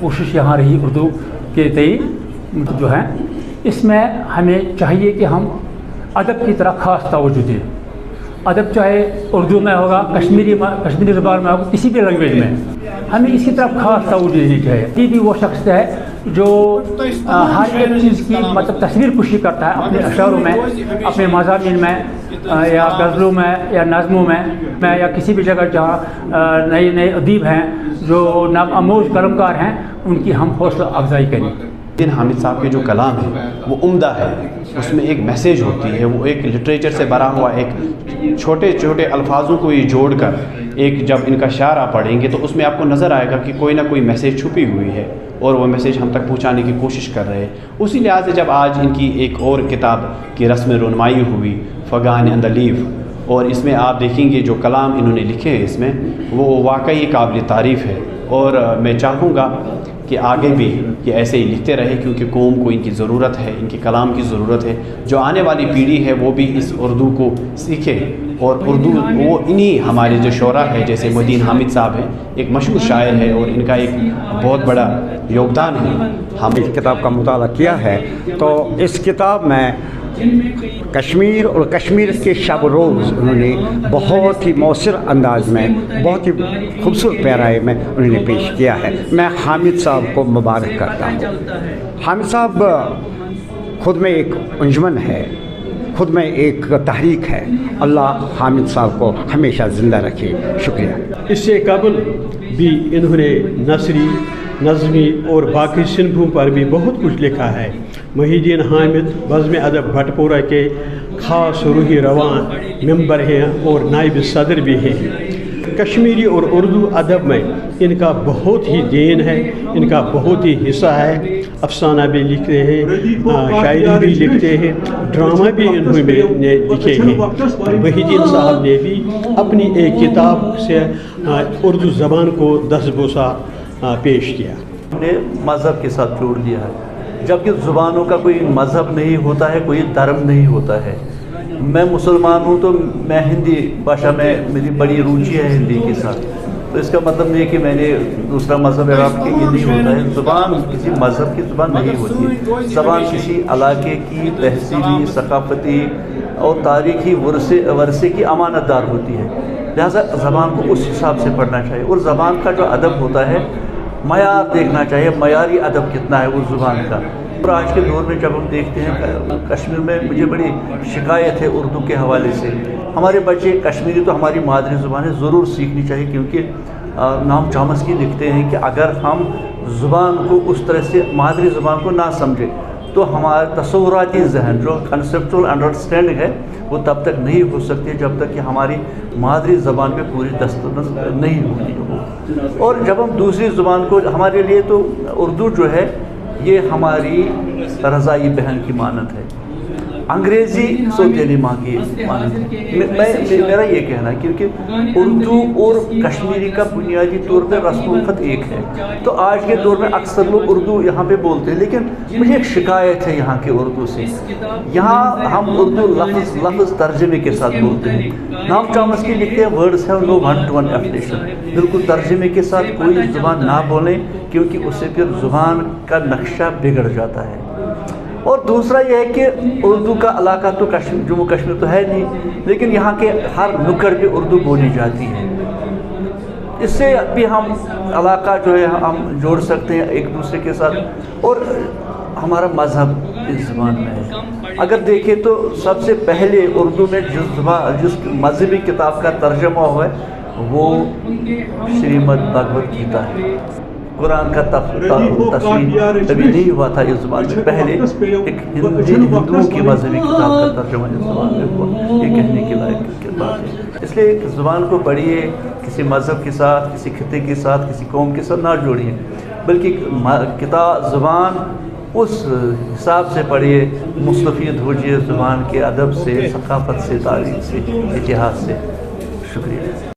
कोशिश यहाँ रही उर्दू के तई जो है, इसमें हमें चाहिए कि हम अदब की तरफ ख़ास तवज्जो दें। अदब चाहे उर्दू में होगा, कश्मीरी ज़बान में होगा, किसी भी लैंग्वेज में, हमें इसकी तरफ ख़ास तवज्जो देनी चाहिए। ये भी वो शख्स है जो हर एक चीज़ की मतलब तस्वीर पुशी करता है अपने अशआरों में, अपने मज़ामीन में या गज़लों में या नज़मों में या किसी भी जगह जहाँ नए नए अदीब हैं जो नामआमूज़ कलमकार हैं, उनकी हम हौसला अफजाई करें। दिन हामिद साहब के जो कलाम है वो उम्दा है, उसमें एक मैसेज होती है, वो एक लिटरेचर से भरा हुआ, एक छोटे छोटे अल्फाजों को ये जोड़कर एक जब इनका शायर आप पढ़ेंगे तो उसमें आपको नज़र आएगा कि कोई ना कोई मैसेज छुपी हुई है और वो मैसेज हम तक पहुंचाने की कोशिश कर रहे हैं। उसी लिहाज से जब आज इनकी एक और किताब की रस्म रोनमाई हुई, फगान एंड द लीव, और इसमें आप देखेंगे जो कलाम इन्होंने लिखे हैं इसमें वो वाकई काबिल तारीफ़ है। और मैं चाहूँगा कि आगे भी ये ऐसे ही लिखते रहे, क्योंकि कौम को इनकी ज़रूरत है, इनके कलाम की ज़रूरत है। जो आने वाली पीढ़ी है वो भी इस उर्दू को सीखे, और उर्दू वो इन्हीं हमारे जो शोरा है, जैसे मोहद्दीन हामिद साहब हैं, एक मशहूर शायर है और इनका एक बहुत बड़ा योगदान है। हम इस किताब का मुताला किया है तो इस किताब में कश्मीर और कश्मीर के शब रोज़ उन्होंने बहुत ही मौसर अंदाज में, बहुत ही खूबसूरत पैराए में उन्होंने पेश किया है। मैं हामिद साहब को मुबारक करता हूँ। हामिद साहब खुद में एक अंजुमन है, खुद में एक तहरीक है। अल्लाह हामिद साहब को हमेशा ज़िंदा रखे। शुक्रिया। इससे कबल भी इन्होंने नसरी, नज़मी और बाकी सिन्फों पर भी बहुत कुछ लिखा है। मोहिउद्दीन हामिद बज़्म अदब भटपोरा के ख़ास रूही रवान मेंबर हैं और नायब सदर भी हैं। कश्मीरी और उर्दू अदब में इनका बहुत ही देन है, इनका बहुत ही हिस्सा है। अफसाना भी लिखते हैं, शायरी भी लिखते हैं, ड्रामा भी इन्होंने लिखे हैं। मोहिउद्दीन साहब ने भी अपनी एक किताब से उर्दू ज़बान को 10 बोसा पेश किया। ने मज़हब के साथ जोड़ दिया है, जबकि ज़ुबानों का कोई मज़हब नहीं होता है, कोई धर्म नहीं होता है। मैं मुसलमान हूँ तो मैं हिंदी भाषा में मेरी बड़ी रुचि है हिंदी के साथ, तो इसका मतलब नहीं कि मैंने दूसरा मज़हब अडॉप्ट किया, ये नहीं होता है। ज़ुबान किसी मज़हब की ज़ुबान नहीं होती। ज़बान किसी इलाके की तहसीली, सकाफ़ती और तारीख़ी वर्से की अमानतदार होती है। लिहाजा ज़बान को उस हिसाब से पढ़ना चाहिए, और ज़बान का जो अदब होता है मयार देखना चाहिए, मयारी अदब कितना है उस ज़ुबान का। और आज के दौर में जब हम देखते हैं, कश्मीर में मुझे बड़ी शिकायत है उर्दू के हवाले से। हमारे बच्चे कश्मीरी तो हमारी मादरी ज़ुबान है, ज़रूर सीखनी चाहिए, क्योंकि नाम चॉम्स्की लिखते हैं कि अगर हम ज़ुबान को उस तरह से मादरी ज़ुबान को ना समझें तो हमारे तसव्वुराती ज़हन, जो कंसेप्चुअल अंडरस्टैंडिंग है, वो तब तक नहीं हो सकती जब तक कि हमारी मादरी ज़बान पे पूरी दस्तरस नहीं होती हो। और जब हम दूसरी ज़ुबान को, हमारे लिए तो उर्दू जो है ये हमारी रज़ाई बहन की मानत है, अंग्रेज़ी सौतेली माँ की मानत है। मेरा ये कहना है, क्योंकि उर्दू और कश्मीरी का बुनियादी तौर पर रस्म ख़त एक है। तो आज के दौर में अक्सर लोग उर्दू यहाँ पे बोलते हैं, लेकिन मुझे एक शिकायत है यहाँ के उर्दू से। यहाँ हम उर्दू लफ्ज़ तर्जमे के साथ बोलते हैं। नाम चॉम्स्की लिखते हैं words have no one to one application, बिल्कुल तर्जमे के साथ कोई ज़ुबान ना बोलें, क्योंकि उससे फिर ज़ुबान का नक्शा बिगड़ जाता है। और दूसरा यह है कि उर्दू का इलाका तो जम्मू कश्मीर तो है नहीं, लेकिन यहाँ के हर नुक्कड़ पे उर्दू बोली जाती है। इससे भी हम इलाका जो है हम जोड़ सकते हैं एक दूसरे के साथ। और हमारा मज़हब इस ज़बान में है। अगर देखें तो सबसे पहले उर्दू में जिस मजहबी किताब का तर्जमा हुआ है वो श्रीमद् भगवत गीता है। कुरान का तस्वीर कभी नहीं हुआ था इस ज़बान में। पहले एक हिंदुओं की मजहबी किताब का तर्जुमा इस ज़बान में हुआ, ये कहने के लायक की बात है। इसलिए एक ज़बान को पढ़िए, किसी मज़हब के साथ, किसी खिते के साथ, किसी कौम के साथ ना जोड़िए, बल्कि किताब ज़बान उस हिसाब से पढ़िए, मुस्तफ़ीद होजिए ज़बान के अदब से, सकाफ़त से, तारीख़ से, इतिहास से। शुक्रिया।